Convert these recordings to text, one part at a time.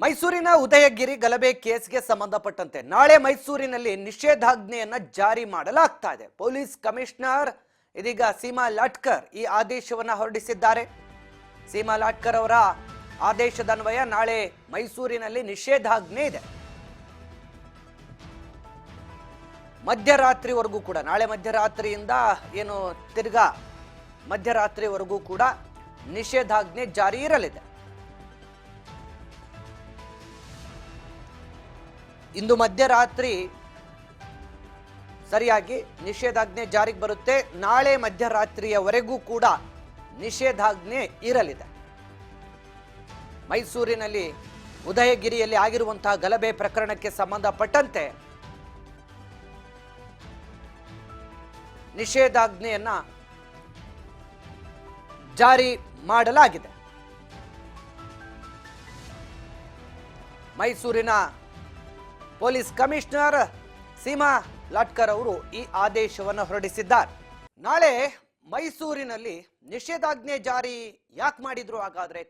ಮೈಸೂರಿನ ಉದಯಗಿರಿ ಗಲಭೆ ಕೇಸ್ಗೆ ಸಂಬಂಧಪಟ್ಟಂತೆ ನಾಳೆ ಮೈಸೂರಿನಲ್ಲಿ ನಿಷೇಧಾಜ್ಞೆಯನ್ನ ಜಾರಿ ಮಾಡಲಾಗ್ತಾ ಇದೆ. ಪೊಲೀಸ್ ಕಮಿಷನರ್ ಇದೀಗ ಸೀಮಾ ಲಾಟ್ಕರ್ ಈ ಆದೇಶವನ್ನ ಹೊರಡಿಸಿದ್ದಾರೆ. ಸೀಮಾ ಲಾಟ್ಕರ್ ಅವರ ಆದೇಶದನ್ವಯ ನಾಳೆ ಮೈಸೂರಿನಲ್ಲಿ ನಿಷೇಧಾಜ್ಞೆ ಇದೆ. ಮಧ್ಯರಾತ್ರಿವರೆಗೂ ಕೂಡ, ನಾಳೆ ಮಧ್ಯರಾತ್ರಿಯಿಂದ ಏನು ತಿರ್ಗಾ ಮಧ್ಯರಾತ್ರಿವರೆಗೂ ಕೂಡ ನಿಷೇಧಾಜ್ಞೆ ಜಾರಿ ಇರಲಿದೆ. ಇಂದು ಮಧ್ಯರಾತ್ರಿ ಸರಿಯಾಗಿ ನಿಷೇಧಾಜ್ಞೆ ಜಾರಿಗೆ ಬರುತ್ತೆ. ನಾಳೆ ಮಧ್ಯರಾತ್ರಿಯವರೆಗೂ ಕೂಡ ನಿಷೇಧಾಜ್ಞೆ ಇರಲಿದೆ. ಮೈಸೂರಿನಲ್ಲಿ ಉದಯಗಿರಿಯಲ್ಲಿ ಆಗಿರುವಂತಹ ಗಲಭೆ ಪ್ರಕರಣಕ್ಕೆ ಸಂಬಂಧಪಟ್ಟಂತೆ ನಿಷೇಧಾಜ್ಞೆಯನ್ನ ಜಾರಿ ಮಾಡಲಾಗಿದೆ. ಮೈಸೂರಿನ ಪೊಲೀಸ್ ಕಮಿಷನರ್ ಸೀಮಾ ಲಾಟ್ಕರ್ ಅವರು ಈ ಆದೇಶವನ್ನು ಹೊರಡಿಸಿದ್ದಾರೆ. ನಾಳೆ ಮೈಸೂರಿನಲ್ಲಿ ನಿಷೇಧಾಜ್ಞೆ ಜಾರಿ ಯಾಕೆ ಮಾಡಿದ್ರು ಹಾಗಾದ್ರೆ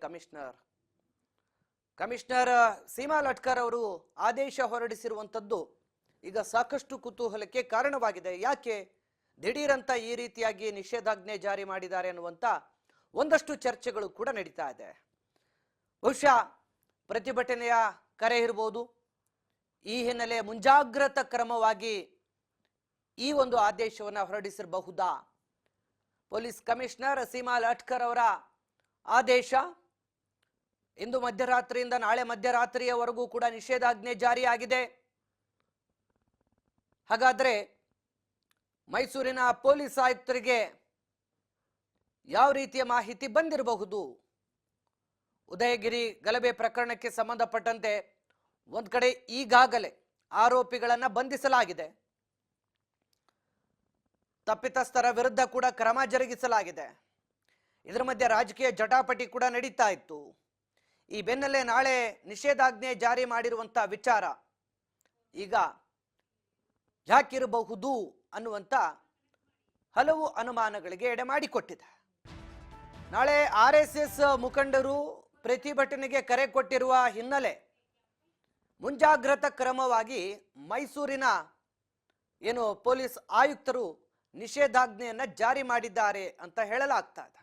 ಕಮಿಷನರ್ ಸೀಮಾ ಲಾಟ್ಕರ್ ಅವರು ಆದೇಶ ಹೊರಡಿಸಿರುವಂತದ್ದು ಈಗ ಸಾಕಷ್ಟು ಕುತೂಹಲಕ್ಕೆ ಕಾರಣವಾಗಿದೆ. ಯಾಕೆ ದಿಢೀರಂತ ಈ ರೀತಿಯಾಗಿ ನಿಷೇಧಾಜ್ಞೆ ಜಾರಿ ಮಾಡಿದ್ದಾರೆ ಅನ್ನುವಂತ ಒಂದಷ್ಟು ಚರ್ಚೆಗಳು ಕೂಡ ನಡೀತಾ ಇದೆ. ಬಹುಶಃ ಪ್ರತಿಭಟನೆಯ ಕರೆ ಇರಬಹುದು. ಈ ಹಿನ್ನೆಲೆ ಮುಂಜಾಗ್ರತಾ ಕ್ರಮವಾಗಿ ಈ ಒಂದು ಆದೇಶವನ್ನು ಹೊರಡಿಸಿರಬಹುದಾ? ಪೊಲೀಸ್ ಕಮಿಷನರ್ ಸೀಮಾ ಲಾಟ್ಕರ್ ಅವರ ಆದೇಶ ಇಂದು ಮಧ್ಯರಾತ್ರಿಯಿಂದ ನಾಳೆ ಮಧ್ಯರಾತ್ರಿಯವರೆಗೂ ಕೂಡ ನಿಷೇಧಾಜ್ಞೆ ಜಾರಿಯಾಗಿದೆ. ಹಾಗಾದ್ರೆ ಮೈಸೂರಿನ ಪೊಲೀಸ್ ಆಯುಕ್ತರಿಗೆ ಯಾವ ರೀತಿಯ ಮಾಹಿತಿ ಬಂದಿರಬಹುದು? ಉದಯಗಿರಿ ಗಲಭೆ ಪ್ರಕರಣಕ್ಕೆ ಸಂಬಂಧಪಟ್ಟಂತೆ ಒಂದ್ ಕಡೆ ಈಗಾಗಲೇ ಆರೋಪಿಗಳನ್ನ ಬಂಧಿಸಲಾಗಿದೆ, ತಪ್ಪಿತಸ್ಥರ ವಿರುದ್ಧ ಕೂಡ ಕ್ರಮ ಜರುಗಿಸಲಾಗಿದೆ. ಇದರ ಮಧ್ಯೆ ರಾಜಕೀಯ ಜಟಾಪಟಿ ಕೂಡ ನಡೀತಾ ಇತ್ತು. ಈ ಬೆನ್ನಲ್ಲೇ ನಾಳೆ ನಿಷೇಧಾಜ್ಞೆ ಜಾರಿ ಮಾಡಿರುವಂತಹ ವಿಚಾರ ಈಗ ಯಾಕಿರಬಹುದು ಅನ್ನುವಂತ ಹಲವು ಅನುಮಾನಗಳಿಗೆ ಎಡೆ ಮಾಡಿಕೊಟ್ಟಿದೆ. ನಾಳೆ RSS ಮುಖಂಡರು ಪ್ರತಿಭಟನೆಗೆ ಕರೆ ಕೊಟ್ಟಿರುವ ಹಿನ್ನೆಲೆ ಮುಂಜಾಗ್ರತಾ ಕ್ರಮವಾಗಿ ಮೈಸೂರಿನ ಏನು ಪೊಲೀಸ್ ಆಯುಕ್ತರು ನಿಷೇಧಾಜ್ಞೆಯನ್ನ ಜಾರಿ ಮಾಡಿದ್ದಾರೆ ಅಂತ ಹೇಳಲಾಗ್ತಾ ಇದೆ.